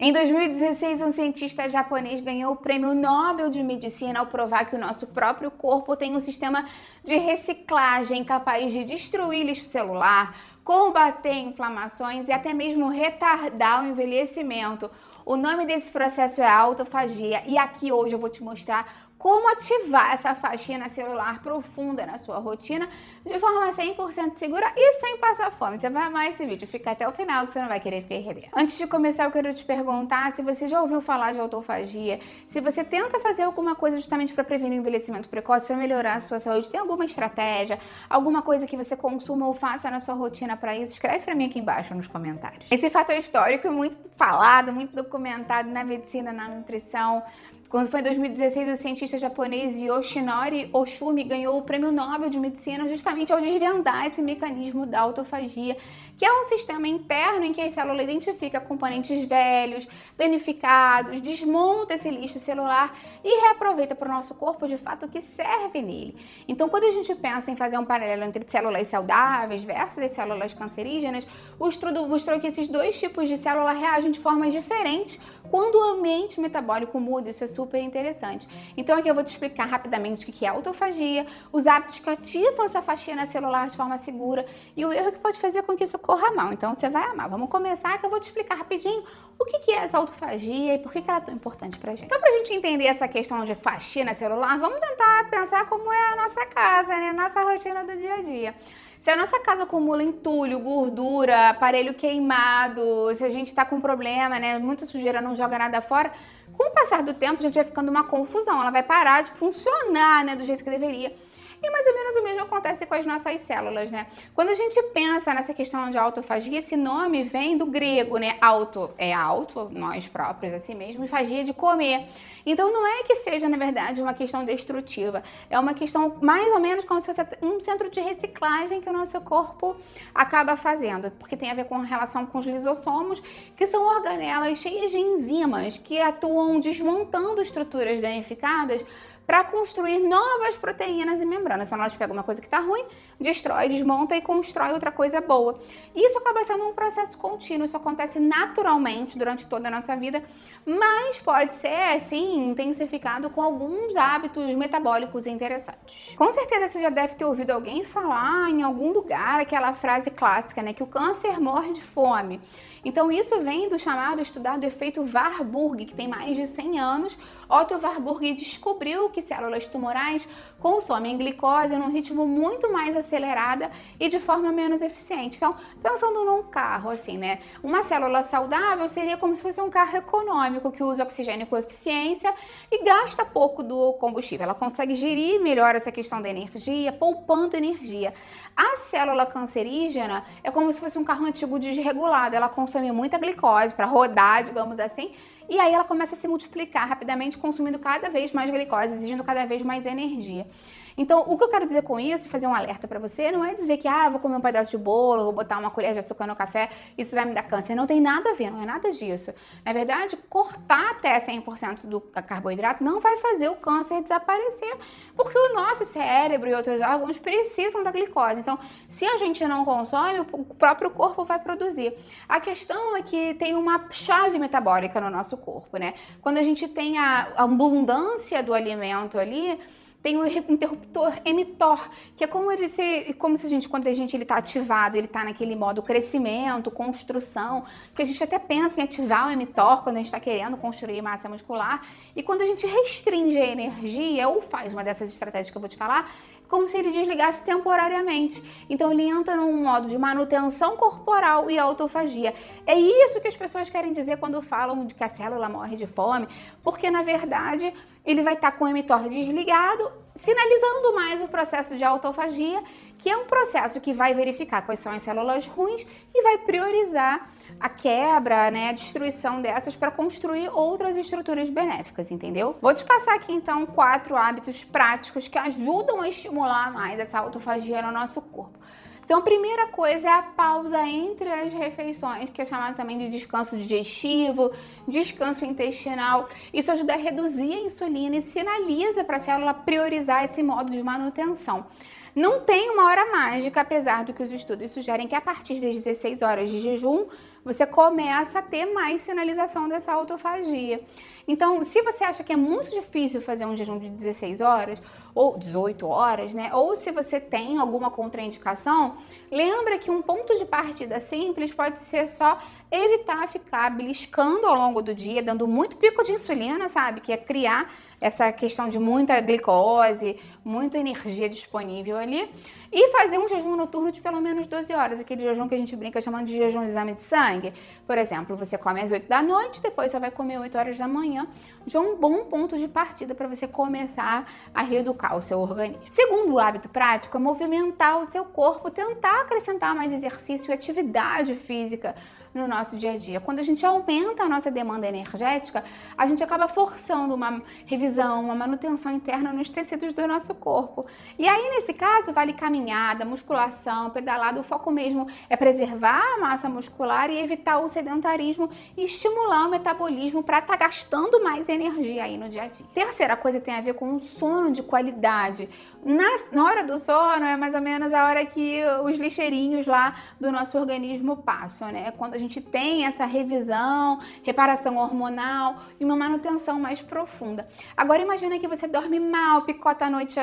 Em 2016, um cientista japonês ganhou o Prêmio Nobel de Medicina ao provar que o nosso próprio corpo tem um sistema de reciclagem capaz de destruir lixo celular, combater inflamações e até mesmo retardar o envelhecimento. O nome desse processo é autofagia e aqui hoje eu vou te mostrar como ativar essa faxina celular profunda na sua rotina de forma 100% segura e sem passar fome. Você vai amar esse vídeo, fica até o final que você não vai querer perder. Antes de começar, eu quero te perguntar se você já ouviu falar de autofagia, se você tenta fazer alguma coisa justamente para prevenir o envelhecimento precoce, para melhorar a sua saúde, tem alguma estratégia, alguma coisa que você consuma ou faça na sua rotina para isso? Escreve para mim aqui embaixo nos comentários. Esse fato histórico é muito falado, muito documentado na medicina, na nutrição. Quando foi em 2016, o cientista japonês Yoshinori Ohsumi ganhou o Prêmio Nobel de Medicina justamente ao desvendar esse mecanismo da autofagia, que é um sistema interno em que a célula identifica componentes velhos, danificados, desmonta esse lixo celular e reaproveita para o nosso corpo de fato o que serve nele. Então, quando a gente pensa em fazer um paralelo entre células saudáveis versus as células cancerígenas, o estudo mostrou que esses dois tipos de célula reagem de formas diferentes quando o ambiente metabólico muda. Isso é super interessante. Então aqui eu vou te explicar rapidamente o que é autofagia, os hábitos que ativam essa faxina celular de forma segura e o erro que pode fazer com que isso corra mal. Então você vai amar. Vamos começar que eu vou te explicar rapidinho o que é essa autofagia e por que ela é tão importante pra gente. Então, pra gente entender essa questão de faxina celular, vamos tentar pensar como é a nossa casa, né? Nossa rotina do dia a dia. Se a nossa casa acumula entulho, gordura, aparelho queimado, se a gente tá com problema, né? Muita sujeira, não joga nada fora, com o passar do tempo a gente vai ficando uma confusão, ela vai parar de funcionar, né, do jeito que deveria. E mais ou menos o mesmo acontece com as nossas células, né? Quando a gente pensa nessa questão de autofagia, esse nome vem do grego, né? Auto é auto, nós próprios, assim mesmo, e fagia de comer. Então não é que seja, na verdade, uma questão destrutiva. É uma questão mais ou menos como se fosse um centro de reciclagem que o nosso corpo acaba fazendo. Porque tem a ver com a relação com os lisossomos, que são organelas cheias de enzimas que atuam desmontando estruturas danificadas para construir novas proteínas e membranas. Então elas pegam uma coisa que está ruim, destrói, desmonta e constrói outra coisa boa. E isso acaba sendo um processo contínuo, isso acontece naturalmente durante toda a nossa vida, mas pode ser, assim, intensificado com alguns hábitos metabólicos interessantes. Com certeza você já deve ter ouvido alguém falar em algum lugar aquela frase clássica, né, que o câncer morre de fome. Então isso vem do chamado estudado efeito Warburg, que tem mais de 100 anos. Otto Warburg descobriu que células tumorais consomem glicose num ritmo muito mais acelerada e de forma menos eficiente. Então, pensando num carro, assim, né? Uma célula saudável seria como se fosse um carro econômico que usa oxigênio com eficiência e gasta pouco do combustível. Ela consegue gerir melhor essa questão da energia, poupando energia. A célula cancerígena é como se fosse um carro antigo desregulado. Ela consome muita glicose para rodar, digamos assim, e aí ela começa a se multiplicar rapidamente, consumindo cada vez mais glicose, exigindo cada vez mais energia. Então, o que eu quero dizer com isso, fazer um alerta pra você, não é dizer que, vou comer um pedaço de bolo, vou botar uma colher de açúcar no café, isso vai me dar câncer. Não tem nada a ver, não é nada disso. Na verdade, cortar até 100% do carboidrato não vai fazer o câncer desaparecer, porque o nosso cérebro e outros órgãos precisam da glicose. Então, se a gente não consome, o próprio corpo vai produzir. A questão é que tem uma chave metabólica no nosso corpo, né? Quando a gente tem a abundância do alimento ali, tem o interruptor mTOR, que é como se a gente, quando a gente está ativado, ele está naquele modo crescimento, construção, que a gente até pensa em ativar o mTOR quando a gente está querendo construir massa muscular, e quando a gente restringe a energia, ou faz uma dessas estratégias que eu vou te falar, como se ele desligasse temporariamente. Então ele entra num modo de manutenção corporal e autofagia. É isso que as pessoas querem dizer quando falam de que a célula morre de fome, porque na verdade ele vai estar com o mTOR desligado, sinalizando mais o processo de autofagia, que é um processo que vai verificar quais são as células ruins e vai priorizar a quebra, né, a destruição dessas para construir outras estruturas benéficas, entendeu? Vou te passar aqui então 4 hábitos práticos que ajudam a estimular mais essa autofagia no nosso corpo. Então a primeira coisa é a pausa entre as refeições, que é chamado também de descanso digestivo, descanso intestinal. Isso ajuda a reduzir a insulina e sinaliza para a célula priorizar esse modo de manutenção. Não tem uma hora mágica, apesar do que os estudos sugerem que a partir das 16 horas de jejum você começa a ter mais sinalização dessa autofagia. Então, se você acha que é muito difícil fazer um jejum de 16 horas ou 18 horas, né? Ou se você tem alguma contraindicação, lembra que um ponto de partida simples pode ser só evitar ficar beliscando ao longo do dia, dando muito pico de insulina, sabe? Que é criar essa questão de muita glicose, muita energia disponível ali. E fazer um jejum noturno de pelo menos 12 horas, aquele jejum que a gente brinca chamando de jejum de exame de sangue. Por exemplo, você come às 8 da noite, depois você vai comer 8 horas da manhã. Já é um bom ponto de partida para você começar a reeducar o seu organismo. Segundo hábito prático é movimentar o seu corpo, tentar acrescentar mais exercício e atividade física no nosso dia a dia. Quando a gente aumenta a nossa demanda energética, a gente acaba forçando uma revisão, uma manutenção interna nos tecidos do nosso corpo. E aí, nesse caso, vale caminhada, musculação, pedalada. O foco mesmo é preservar a massa muscular e evitar o sedentarismo e estimular o metabolismo para estar gastando mais energia aí no dia a dia. Terceira coisa tem a ver com o sono de qualidade. Na hora do sono é mais ou menos a hora que os lixeirinhos lá do nosso organismo passam, né? Quando a gente tem essa revisão, reparação hormonal e uma manutenção mais profunda. Agora imagina que você dorme mal, picota a noite,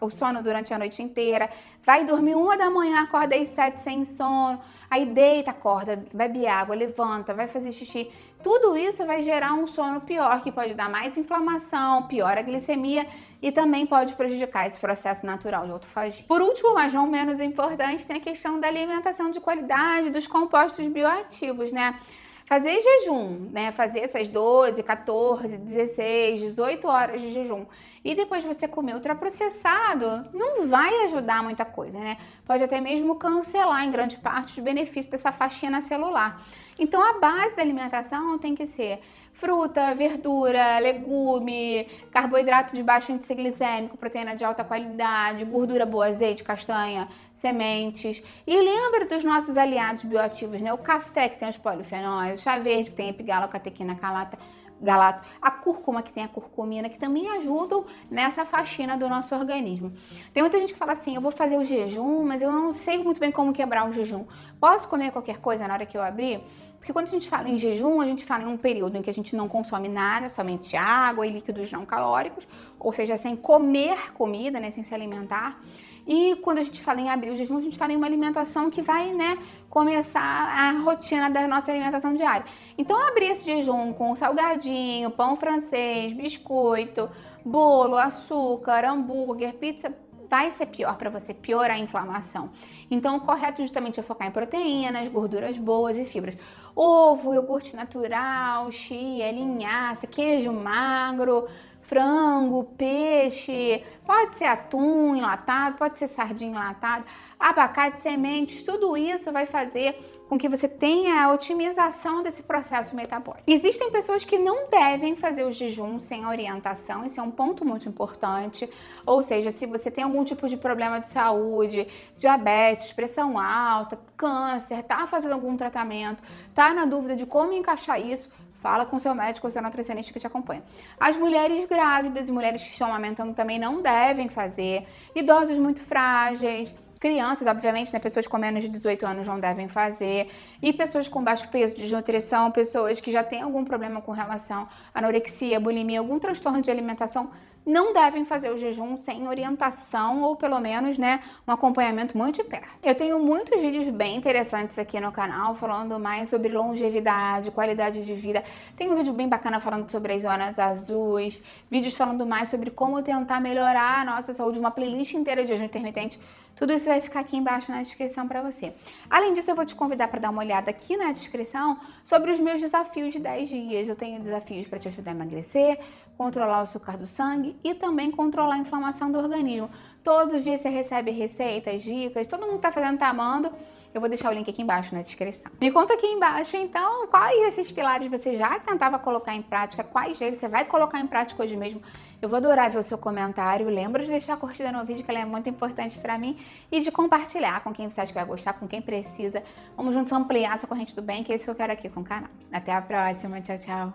o sono durante a noite inteira, vai dormir 1 da manhã, acorda às 7 sem sono, aí deita, acorda, bebe água, levanta, vai fazer xixi. Tudo isso vai gerar um sono pior, que pode dar mais inflamação, piora a glicemia e também pode prejudicar esse processo natural de autofagia. Por último, mas não menos importante, tem a questão da alimentação de qualidade, dos compostos bioativos, né? Fazer jejum, né? Fazer essas 12, 14, 16, 18 horas de jejum e depois você comer ultraprocessado, não vai ajudar muita coisa, né? Pode até mesmo cancelar em grande parte os benefícios dessa faxina celular. Então a base da alimentação tem que ser fruta, verdura, legume, carboidrato de baixo índice glicêmico, proteína de alta qualidade, gordura boa, azeite, castanha, sementes. E lembra dos nossos aliados bioativos, né? O café que tem os polifenóis, o chá verde que tem epigalocatequina galato, a cúrcuma que tem a curcumina, que também ajudam nessa faxina do nosso organismo. Tem muita gente que fala assim, eu vou fazer o jejum, mas eu não sei muito bem como quebrar o jejum. Posso comer qualquer coisa na hora que eu abrir? Porque quando a gente fala em jejum, a gente fala em um período em que a gente não consome nada, somente água e líquidos não calóricos, ou seja, sem comer comida, né, sem se alimentar. E quando a gente fala em abrir o jejum, a gente fala em uma alimentação que vai, né, começar a rotina da nossa alimentação diária. Então, abrir esse jejum com salgadinho, pão francês, biscoito, bolo, açúcar, hambúrguer, pizza, vai ser pior para você, piorar a inflamação. Então, o correto justamente é focar em proteínas, gorduras boas e fibras. Ovo, iogurte natural, chia, linhaça, queijo magro, frango, peixe, pode ser atum enlatado, pode ser sardinha enlatada, abacate, sementes, tudo isso vai fazer com que você tenha a otimização desse processo metabólico. Existem pessoas que não devem fazer o jejum sem orientação, esse é um ponto muito importante, ou seja, se você tem algum tipo de problema de saúde, diabetes, pressão alta, câncer, tá fazendo algum tratamento, tá na dúvida de como encaixar isso, fala com seu médico ou seu nutricionista que te acompanha. As mulheres grávidas e mulheres que estão amamentando também não devem fazer, idosos muito frágeis, crianças, obviamente, né, pessoas com menos de 18 anos não devem fazer, e pessoas com baixo peso, desnutrição, pessoas que já têm algum problema com relação à anorexia, bulimia, algum transtorno de alimentação, não devem fazer o jejum sem orientação ou pelo menos, né, um acompanhamento muito de perto. Eu tenho muitos vídeos bem interessantes aqui no canal falando mais sobre longevidade, qualidade de vida. Tem um vídeo bem bacana falando sobre as zonas azuis, vídeos falando mais sobre como tentar melhorar a nossa saúde, uma playlist inteira de jejum intermitente. Tudo isso vai ficar aqui embaixo na descrição para você. Além disso, eu vou te convidar para dar uma olhada aqui na descrição sobre os meus desafios de 10 dias. Eu tenho desafios para te ajudar a emagrecer, controlar o açúcar do sangue e também controlar a inflamação do organismo. Todos os dias você recebe receitas, dicas, todo mundo que tá fazendo tá amando. Eu vou deixar o link aqui embaixo na descrição. Me conta aqui embaixo, então, quais desses pilares você já tentava colocar em prática, quais deles você vai colocar em prática hoje mesmo. Eu vou adorar ver o seu comentário. Lembra de deixar a curtida no vídeo, que ela é muito importante pra mim, e de compartilhar com quem você acha que vai gostar, com quem precisa. Vamos juntos ampliar essa corrente do bem, que é isso que eu quero aqui com o canal. Até a próxima. Tchau, tchau.